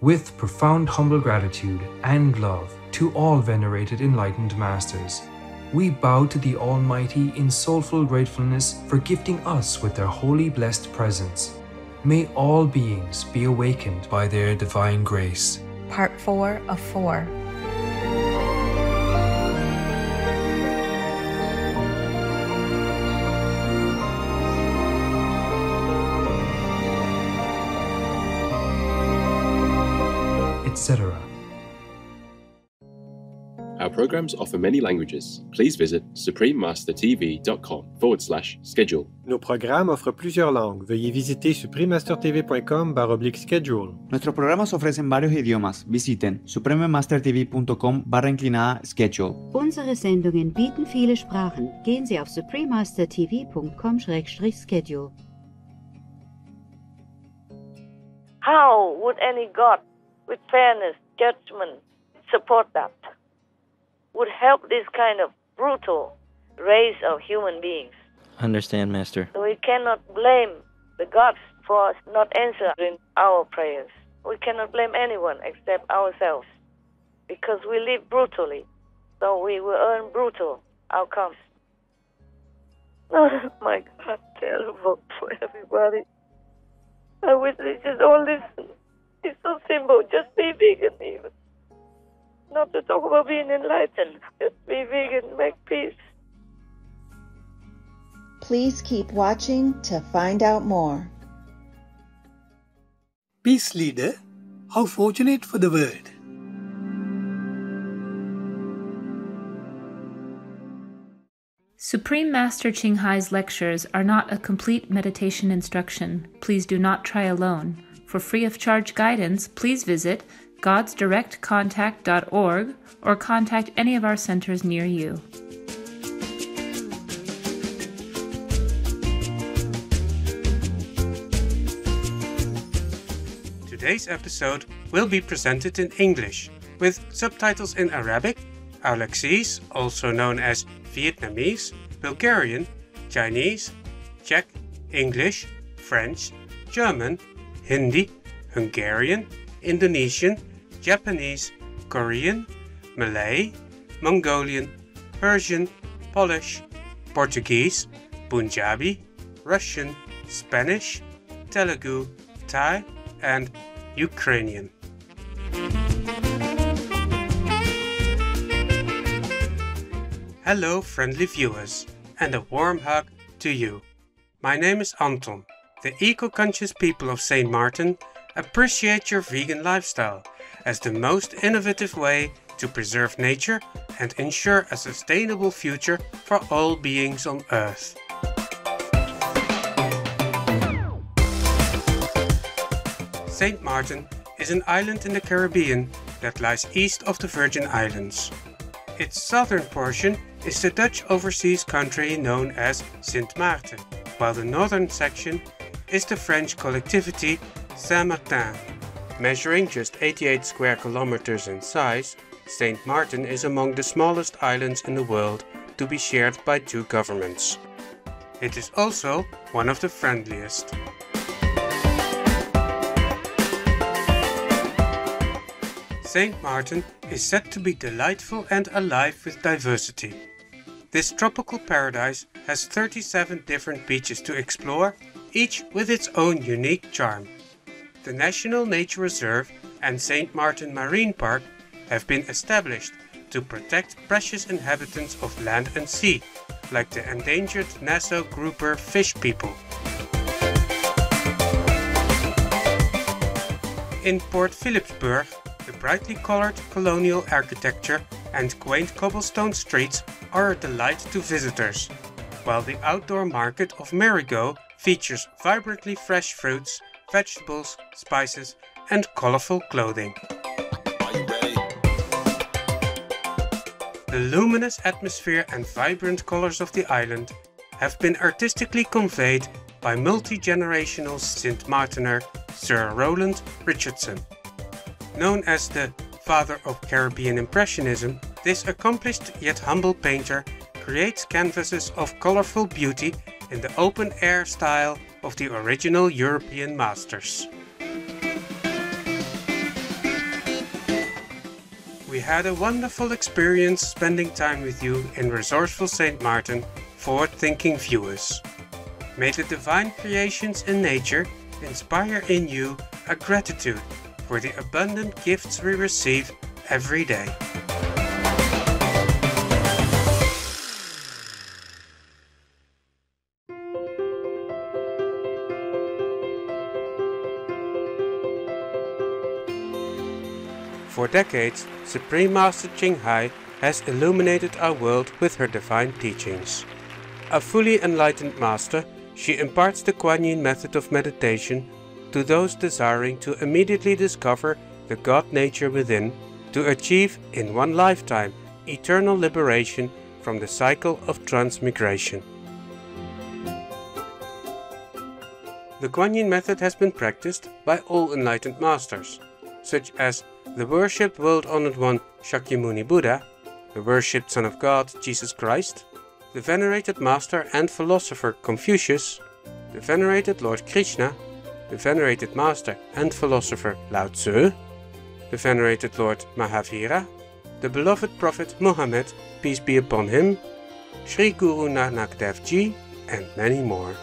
With profound humble gratitude and love to all venerated enlightened masters, we bow to the Almighty in soulful gratefulness for gifting us with their holy blessed presence. May all beings be awakened by their divine grace. Part 4 of 4. Etc. Our programs offer many languages. Please visit suprememastertv.com/schedule. Nos programas offrent plusieurs langues. Veuillez visiter suprememastertv.com/schedule. Nuestros programas ofrecen varios idiomas. Visiten suprememastertv.com/schedule. Unsere Sendungen bieten viele Sprachen. Gehen Sie auf suprememastertv.com/schedule. How would any God with fairness, judgment, support that? Would help this kind of brutal race of human beings. Understand, Master. We cannot blame the gods for not answering our prayers. We cannot blame anyone except ourselves, because we live brutally, so we will earn brutal outcomes. Oh my God, terrible for everybody. I wish they just all listen. It's so simple, just be vegan even. Not to talk about being enlightened, just be vegan, make peace. Please keep watching to find out more. Peace leader, how fortunate for the world. Supreme Master Ching Hai's lectures are not a complete meditation instruction. Please do not try alone. For free of charge guidance, please visit godsdirectcontact.org or contact any of our centers near you. Today's episode will be presented in English with subtitles in Arabic, Aulacese, also known as Vietnamese, Bulgarian, Chinese, Czech, English, French, German, Hindi, Hungarian, Indonesian, Japanese, Korean, Malay, Mongolian, Persian, Polish, Portuguese, Punjabi, Russian, Spanish, Telugu, Thai, and Ukrainian. Hello, friendly viewers, and a warm hug to you. My name is Anton. The eco-conscious people of St. Martin appreciate your vegan lifestyle as the most innovative way to preserve nature and ensure a sustainable future for all beings on Earth. St. Martin is an island in the Caribbean that lies east of the Virgin Islands. Its southern portion is the Dutch overseas country known as Sint Maarten, while the northern section is the French collectivity Saint-Martin. Measuring just 88 square kilometers in size, St. Martin is among the smallest islands in the world to be shared by two governments. It is also one of the friendliest. St. Martin is said to be delightful and alive with diversity. This tropical paradise has 37 different beaches to explore, each with its own unique charm. The National Nature Reserve and St. Martin Marine Park have been established to protect precious inhabitants of land and sea, like the endangered Nassau grouper fish people. In Port Phillipsburg, the brightly colored colonial architecture and quaint cobblestone streets are a delight to visitors, while the outdoor market of Marigot features vibrantly fresh fruits, vegetables, spices, and colorful clothing. The luminous atmosphere and vibrant colors of the island have been artistically conveyed by multi-generational Sint Maartener Sir Roland Richardson. Known as the father of Caribbean Impressionism, this accomplished yet humble painter creates canvases of colorful beauty in the open-air style of the original European masters. We had a wonderful experience spending time with you in resourceful St. Martin, forward-thinking viewers. May the divine creations in nature inspire in you a gratitude for the abundant gifts we receive every day. For decades, Supreme Master Ching Hai has illuminated our world with her divine teachings. A fully enlightened master, she imparts the Kuan Yin method of meditation to those desiring to immediately discover the God nature within, to achieve in one lifetime eternal liberation from the cycle of transmigration. The Kuan Yin method has been practiced by all enlightened masters, such as the worshipped world-honored one Shakyamuni Buddha, the worshipped Son of God Jesus Christ, the venerated master and philosopher Confucius, the venerated Lord Krishna, the venerated master and philosopher Lao Tzu, the venerated Lord Mahavira, the beloved Prophet Muhammad, peace be upon him, Sri Guru Nanak Dev Ji, and many more.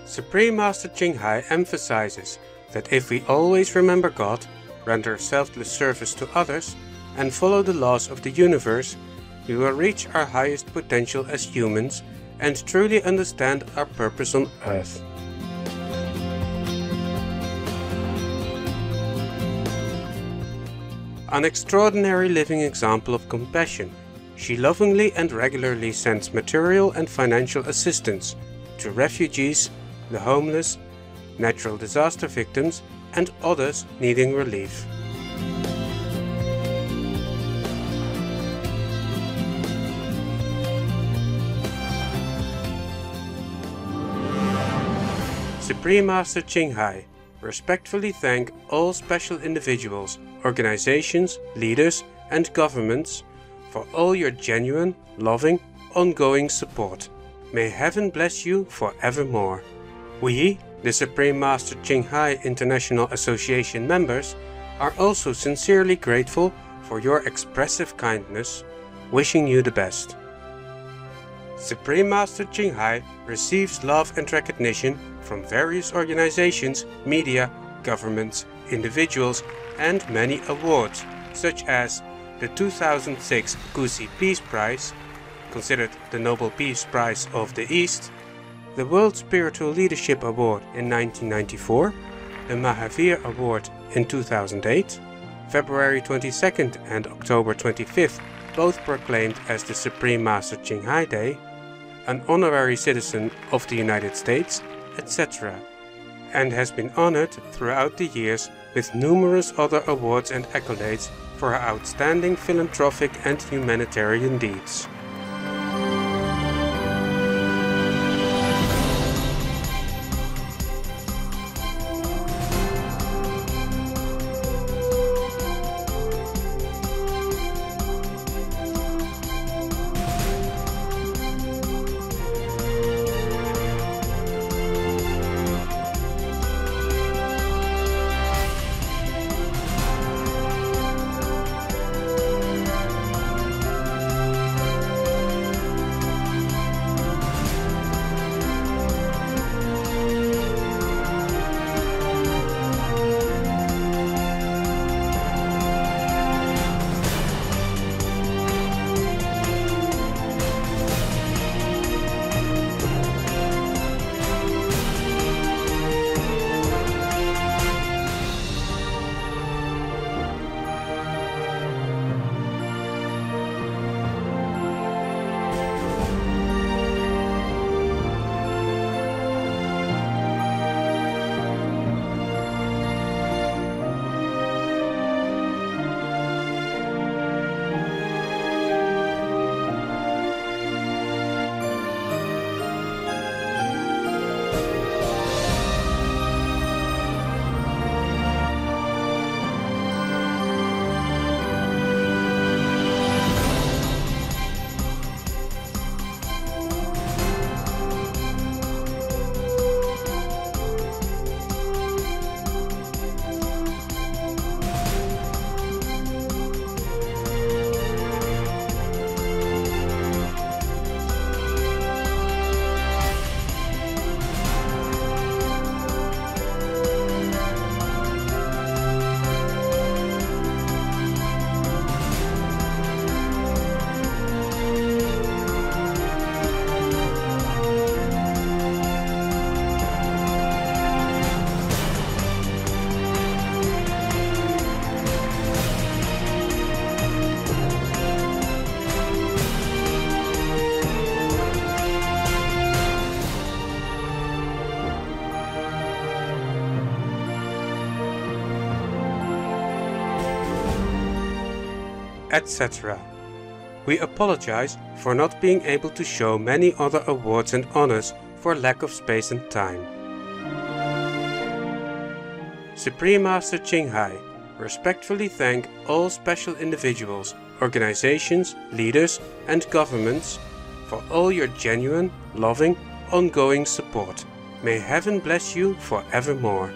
Supreme Master Ching Hai emphasizes that if we always remember God, render selfless service to others, and follow the laws of the universe, we will reach our highest potential as humans and truly understand our purpose on earth. An extraordinary living example of compassion, she lovingly and regularly sends material and financial assistance to refugees, the homeless, natural disaster victims, and others needing relief. Supreme Master Ching Hai respectfully thank all special individuals, organizations, leaders, and governments for all your genuine, loving, ongoing support. May heaven bless you forevermore. We, the Supreme Master Ching Hai International Association members, are also sincerely grateful for your expressive kindness, wishing you the best. Supreme Master Ching Hai receives love and recognition from various organizations, media, governments, individuals, and many awards, such as the 2006 Gusi Peace Prize, considered the Nobel Peace Prize of the East, the World Spiritual Leadership Award in 1994, the Mahavir Award in 2008, February 22nd and October 25th, both proclaimed as the Supreme Master Ching Hai Day, an honorary citizen of the United States, etc., and has been honored throughout the years with numerous other awards and accolades for her outstanding philanthropic and humanitarian deeds. etc. We apologize for not being able to show many other awards and honors for lack of space and time. Supreme Master Ching Hai respectfully thank all special individuals, organizations, leaders and governments for all your genuine, loving, ongoing support. May heaven bless you forevermore.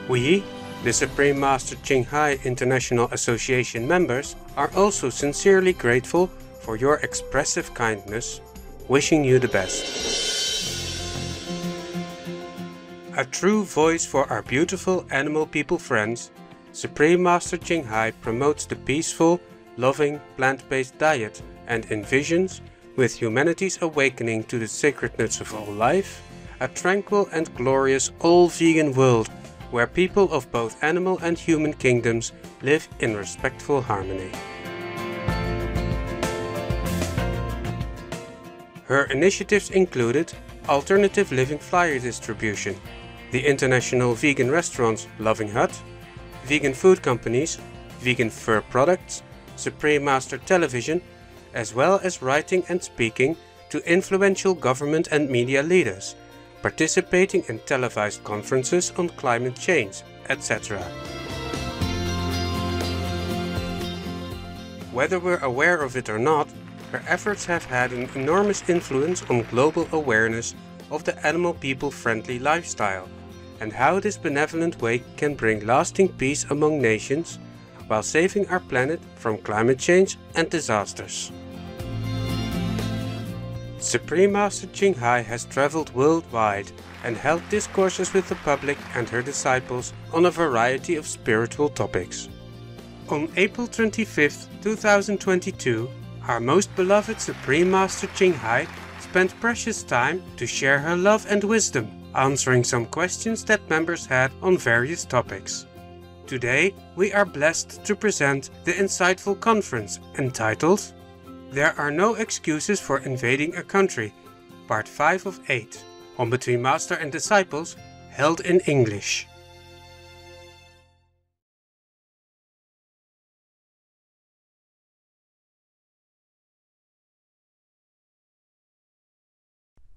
We, the Supreme Master Ching Hai International Association members, are also sincerely grateful for your expressive kindness, wishing you the best. A true voice for our beautiful animal people friends, Supreme Master Ching Hai promotes the peaceful, loving, plant-based diet and envisions, with humanity's awakening to the sacredness of all life, a tranquil and glorious all-vegan world where people of both animal and human kingdoms live in respectful harmony. Her initiatives included alternative living flyer distribution, the international vegan restaurants Loving Hut, vegan food companies, vegan fur products, Supreme Master Television, as well as writing and speaking to influential government and media leaders, participating in televised conferences on climate change, etc. Whether we're aware of it or not, her efforts have had an enormous influence on global awareness of the animal people friendly lifestyle and how this benevolent way can bring lasting peace among nations while saving our planet from climate change and disasters. Supreme Master Ching Hai has traveled worldwide and held discourses with the public and her disciples on a variety of spiritual topics. On April 25, 2022, our most beloved Supreme Master Ching Hai spent precious time to share her love and wisdom, answering some questions that members had on various topics. Today, we are blessed to present the insightful conference entitled There Are No Excuses for Invading a Country, Part 5 of 8, on Between Master and Disciples, held in English.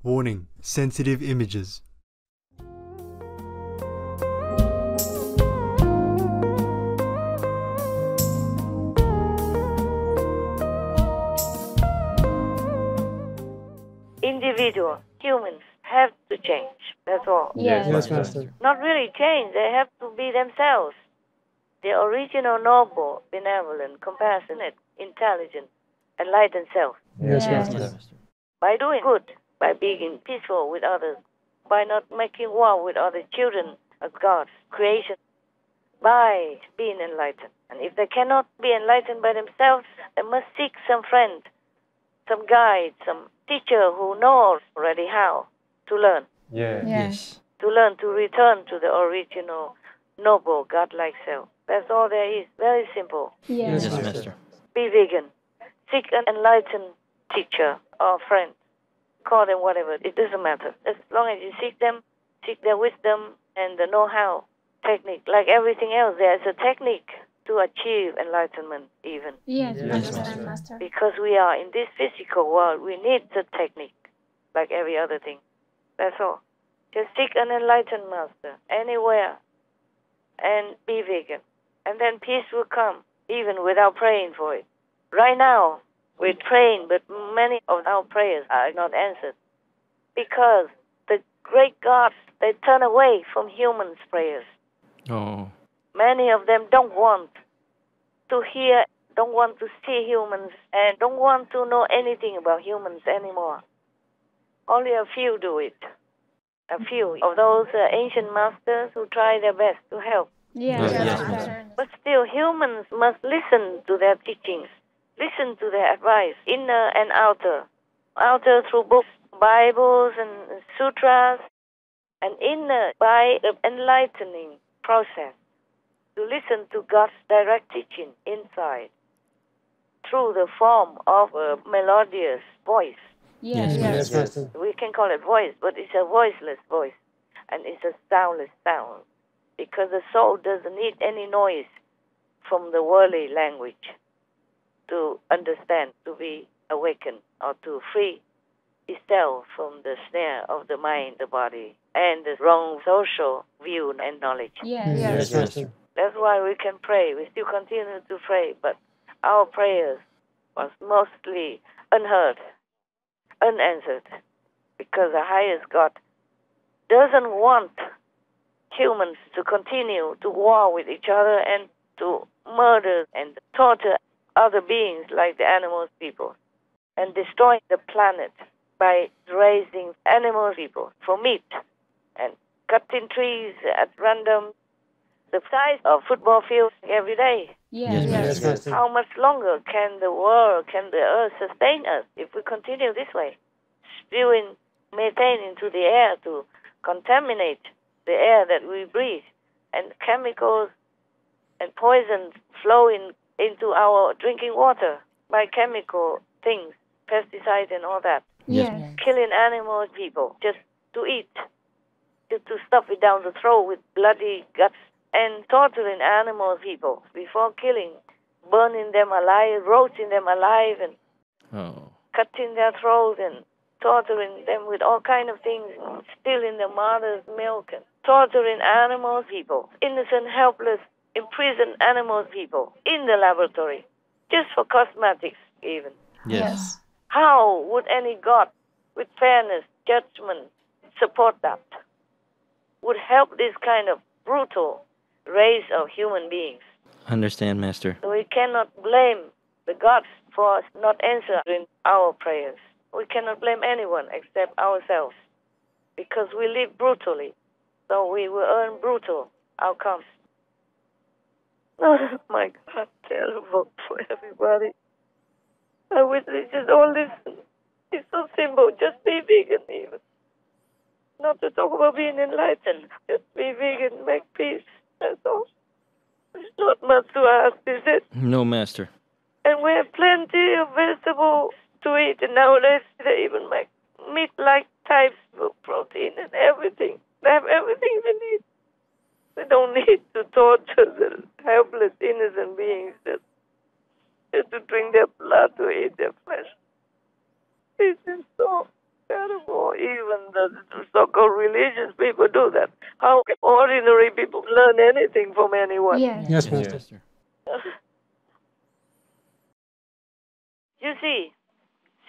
Warning: sensitive images. Individual, humans have to change. That's all. Yes, Master. Not really change, they have to be themselves. The original noble, benevolent, compassionate, intelligent, enlightened self. Yes, Master. By doing good, by being peaceful with others, by not making war with other children of God's creation, by being enlightened. And if they cannot be enlightened by themselves, they must seek some friend, some guide, some teacher who knows already how to learn. Yes. To learn to return to the original noble, godlike self. That's all there is. Very simple. Yes, Master. Be vegan. Seek an enlightened teacher or friend. Call them whatever. It doesn't matter. As long as you seek them, seek their wisdom and the know-how, technique. Like everything else, there's a technique to achieve enlightenment even. Yes, Master. Because we are in this physical world, we need the technique, like every other thing. That's all. Just seek an enlightened master anywhere and be vegan. And then peace will come, even without praying for it. Right now, we're praying, but many of our prayers are not answered. Because the great gods, they turn away from humans' prayers. Oh. Many of them don't want to hear, don't want to see humans, and don't want to know anything about humans anymore. Only a few do it. A few of those ancient masters who try their best to help. Yes. But still, humans must listen to their teachings, listen to their advice, inner and outer. Outer through books, Bibles and sutras, and inner by the enlightening process. To listen to God's direct teaching inside through the form of a melodious voice. Yes. We can call it voice, but it's a voiceless voice, and it's a soundless sound, because the soul doesn't need any noise from the worldly language to understand, to be awakened, or to free itself from the snare of the mind, the body, and the wrong social view and knowledge. Yes, Master. That's why we can pray. We still continue to pray, but our prayers was mostly unheard, unanswered, because the highest God doesn't want humans to continue to war with each other and to murder and torture other beings like the animal people and destroy the planet by raising animal people for meat and cutting trees at random, the size of football fields every day. Yes. How much longer can the world, can the earth sustain us if we continue this way? Spewing methane into the air to contaminate the air that we breathe, and chemicals and poisons flowing into our drinking water by chemical things, pesticides and all that. Killing animals, people, just to eat, just to stuff it down the throat with bloody guts, and torturing animal people before killing, burning them alive, roasting them alive, and cutting their throats and torturing them with all kind of things, stealing their mother's milk, and torturing animal people, innocent, helpless, imprisoned animal people in the laboratory, just for cosmetics even. Yes. How would any God with fairness, judgment, support that? Would help this kind of brutal race of human beings? Understand, Master. So we cannot blame the gods for not answering our prayers. We cannot blame anyone except ourselves, because we live brutally, so we will earn brutal outcomes. Oh my God, terrible for everybody. I wish they just all listen. It's so simple. Just be vegan even. Not to talk about being enlightened. Just be vegan, make peace. That's all. It's not much to ask, is it? No, Master. And we have plenty of vegetables to eat. And nowadays they even make meat-like types of protein and everything. They have everything they need. They don't need to torture the helpless, innocent beings just to drink their blood, to eat their flesh. This is so terrible. Even the so-called religious people do that. How can ordinary people learn anything from anyone? Yes, Master. You see,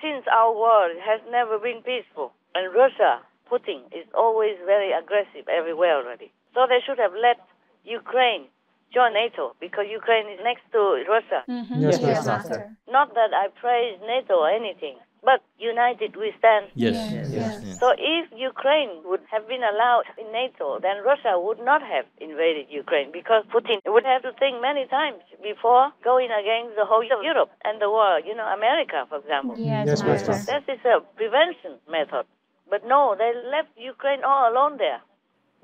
since our world has never been peaceful, and Russia, Putin, is always very aggressive everywhere already. So they should have let Ukraine join NATO, because Ukraine is next to Russia. Yes, Master. Not that I praise NATO or anything, but united we stand. Yes. So if Ukraine would have been allowed in NATO, then Russia would not have invaded Ukraine, because Putin would have to think many times before going against the whole of Europe and the world, America, for example. Yes, Master. That is a prevention method. But no, they left Ukraine all alone there,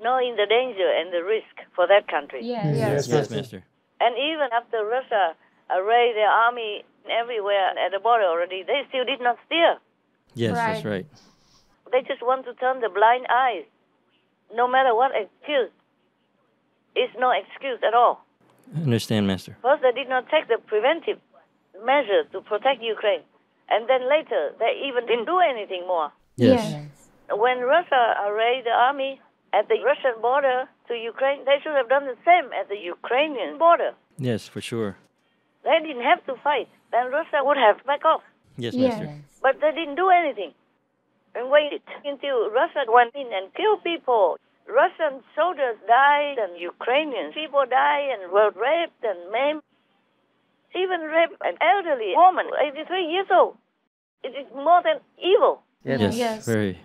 knowing the danger and the risk for that country. Yes, Master. And even after Russia arrayed their army everywhere at the border already, they still did not steer. Yes, that's right. They just want to turn the blind eyes. No matter what excuse, it's no excuse at all. Understand, Master. First, they did not take the preventive measures to protect Ukraine. And then later, they even didn't do anything more. Yes. When Russia arrayed the army at the Russian border to Ukraine, they should have done the same at the Ukrainian border. Yes, for sure. They didn't have to fight. Then Russia would have backed off. Yes, Master. But they didn't do anything. And waited until Russia went in and killed people. Russian soldiers died, and Ukrainian people died and were raped and maimed. Even raped an elderly woman, 83 years old. It is more than evil. Yes, very.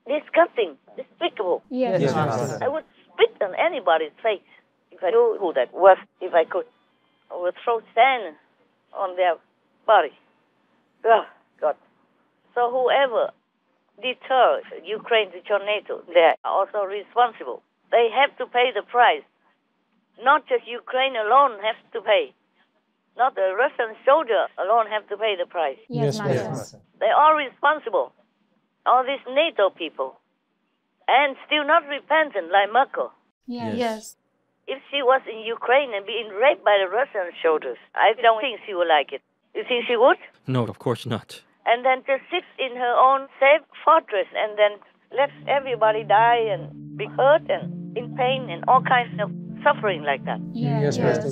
Disgusting, despicable. Yes, Master. I would spit on anybody's face if I knew who that was, if I could. I would throw sand on their body. Oh, God. So whoever deters Ukraine to join NATO, they are also responsible. They have to pay the price. Not just Ukraine alone has to pay. Not the Russian soldiers alone have to pay the price. Yes, Master. They are responsible. All these NATO people. And still not repentant like Merkel. Yes. If she was in Ukraine and being raped by the Russian soldiers, I don't think she would like it. You think she would? No, of course not. And then just sits in her own safe fortress and then lets everybody die and be hurt and in pain and all kinds of suffering like that. Yes, Master.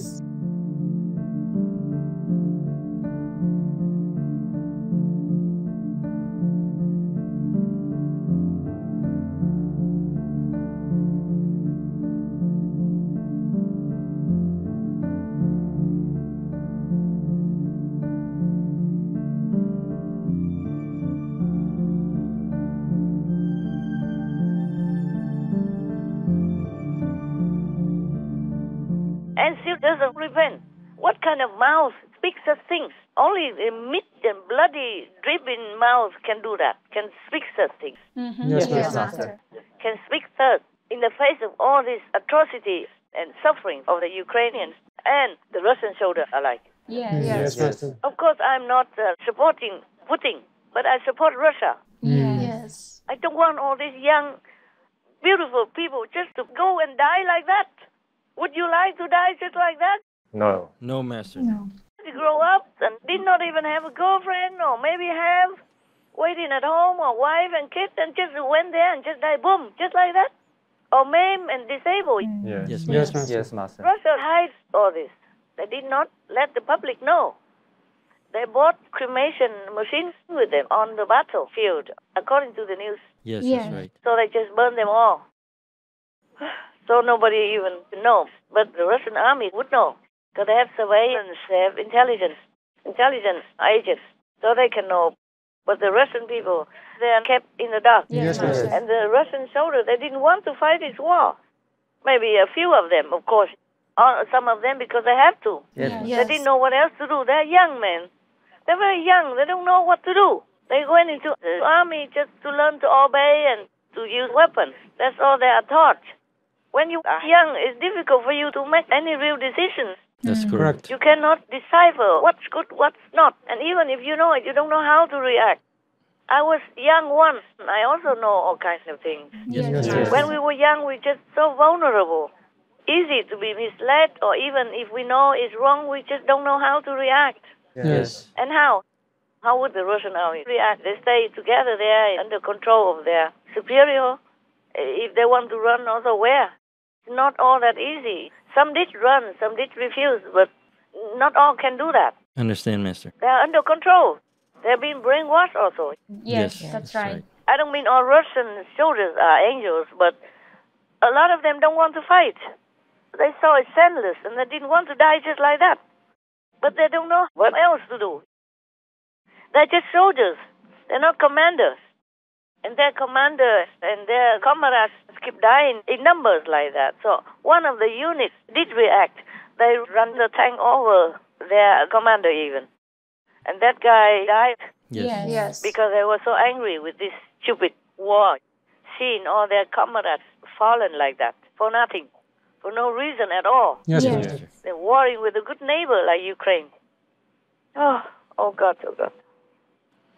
And still doesn't repent. What kind of mouth speaks such things? Only the meat and bloody, dripping mouth can do that, can speak such things. Yes, Master. Can speak such in the face of all this atrocity and suffering of the Ukrainians and the Russian soldiers alike. Yes, Master. Of course, I'm not supporting Putin, but I support Russia. Yes. I don't want all these young, beautiful people just to go and die like that. Would you like to die just like that? No. No, Master. No. To grow up and did not even have a girlfriend or maybe have, waiting at home or wife and kids and just went there and just died, boom, just like that? Or maimed and disabled. Yes, Yes, Master. Master. Yes, Master. Russia hides all this. They did not let the public know. They bought cremation machines with them on the battlefield, according to the news. Yes, Yes. that's right. So they just burned them all. So nobody even knows. But the Russian army would know. Because they have surveillance, they have intelligence agents. So they can know. But the Russian people, they are kept in the dark. Yes, Master. And the Russian soldiers, they didn't want to fight this war. Maybe a few of them, of course. Or some of them because they have to. Yes. They didn't know what else to do. They're young men. They're very young. They don't know what to do. They went into the army just to learn to obey and to use weapons. That's all they are taught. When you are young, it's difficult for you to make any real decisions. That's correct. You cannot decipher what's good, what's not. And even if you know it, you don't know how to react. I was young once. I also know all kinds of things. Yes, Yes. Master. When we were young, we're just so vulnerable. Easy to be misled, or even if we know it's wrong, we just don't know how to react. Yes. And how? How would the Russian army react? They stay together there under control of their superior. If they want to run, also where? It's not all that easy. Some did run, some did refuse, but not all can do that. Understand, Master. They are under control. They're being brainwashed also. Yes, that's right. I don't mean all Russian soldiers are angels, but a lot of them don't want to fight. They saw it senseless and they didn't want to die just like that. But they don't know what else to do. They're just soldiers. They're not commanders. And their commanders and their comrades keep dying in numbers like that. So one of the units did react. They ran the tank over their commander even. And that guy died Yes. because they were so angry with this stupid war. Seeing all their comrades fallen like that for nothing, for no reason at all. Yes, Yes. Master. They're warring with a good neighbor like Ukraine. Oh God, oh God.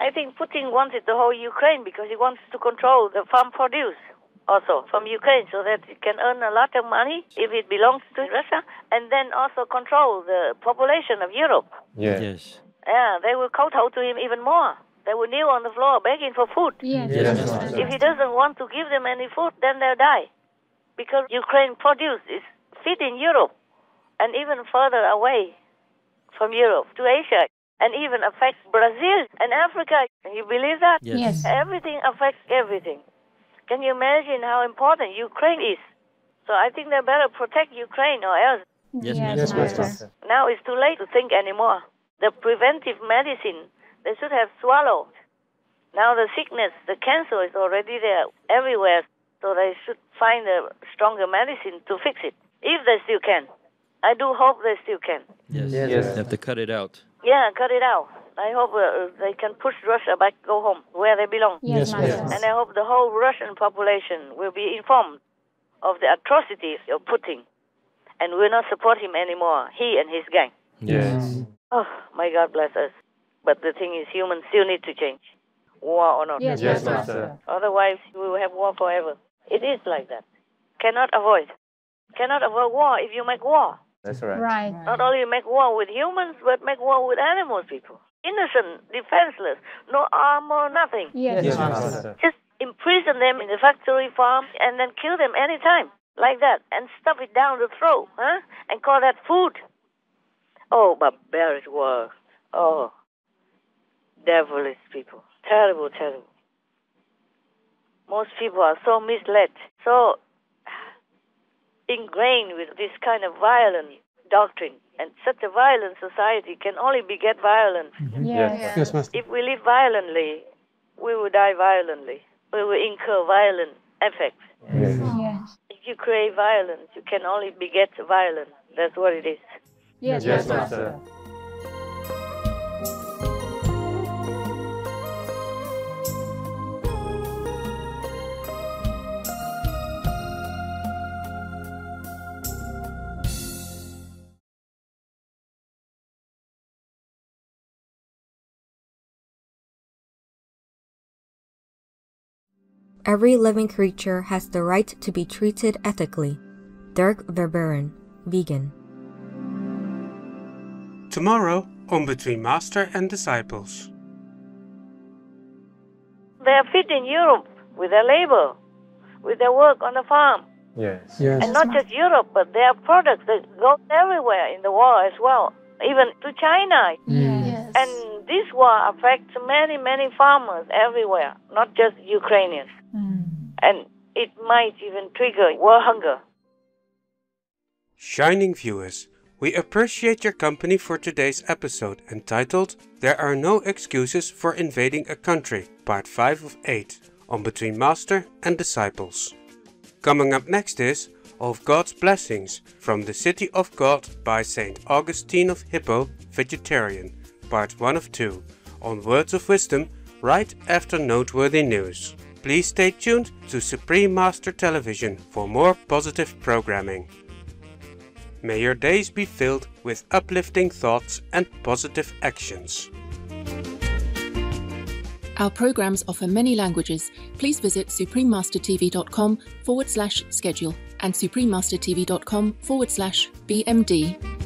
I think Putin wanted the whole Ukraine because he wants to control the farm produce also from Ukraine so that he can earn a lot of money if it belongs to Russia, and then also control the population of Europe. Yes. Yeah, they will kowtow to him even more. They will kneel on the floor begging for food. Yes. Yes, Yes, Master. If he doesn't want to give them any food, then they'll die. Because Ukraine produce is feeding Europe and even further away from Europe to Asia, and even affects Brazil and Africa. Can you believe that? Yes. Everything affects everything. Can you imagine how important Ukraine is? So I think they better protect Ukraine or else. Yes, Yes, Master. Master. Now it's too late to think anymore. The preventive medicine, they should have swallowed. Now the sickness, the cancer is already there everywhere. So they should find a stronger medicine to fix it. If they still can. I do hope they still can. Yes. Yes. They have to cut it out. Yeah, cut it out. I hope they can push Russia back, go home, where they belong. Yes, Master. And I hope the whole Russian population will be informed of the atrocities of Putin and will not support him anymore, he and his gang. Yes. Oh, my God bless us. But the thing is, humans still need to change, war or not. Yes, Yes, Master. Master. Otherwise, we will have war forever. It is like that. Cannot avoid. Cannot avoid war if you make war. That's right. Right. Not only make war with humans, but make war with animals, people. Innocent, defenseless, no armor, nothing. Yes, Yes, Master. Master. Just imprison them in the factory farm and then kill them anytime, like that, and stuff it down the throat, and call that food. Oh, barbaric war. Oh, devilish people. Terrible, terrible. Most people are so misled, so ingrained with this kind of violent doctrine. And such a violent society can only beget violence. Yes. Yes, Master. If we live violently, we will die violently. We will incur violent effects. Yes. If you create violence, you can only beget violence. That's what it is. Yes, Yes, Master. Master. Every living creature has the right to be treated ethically. Dirk Verbeuren, vegan. Tomorrow on Between Master and Disciples. They are fit in Europe with their labor, with their work on the farm. Yes. Yes. And not just Europe, but their products that go everywhere in the war as well, even to China. Yes. And this war affects many, many farmers everywhere, not just Ukrainians. And it might even trigger war hunger. Shining viewers, we appreciate your company for today's episode entitled There Are No Excuses for Invading a Country, Part 5 of 8, on Between Master and Disciples. Coming up next is Of God's Blessings from the City of God by St. Augustine of Hippo, Vegetarian, Part 1 of 2, on Words of Wisdom right after noteworthy news. Please stay tuned to Supreme Master Television for more positive programming. May your days be filled with uplifting thoughts and positive actions. Our programs offer many languages. Please visit suprememastertv.com/schedule and suprememastertv.com/BMD.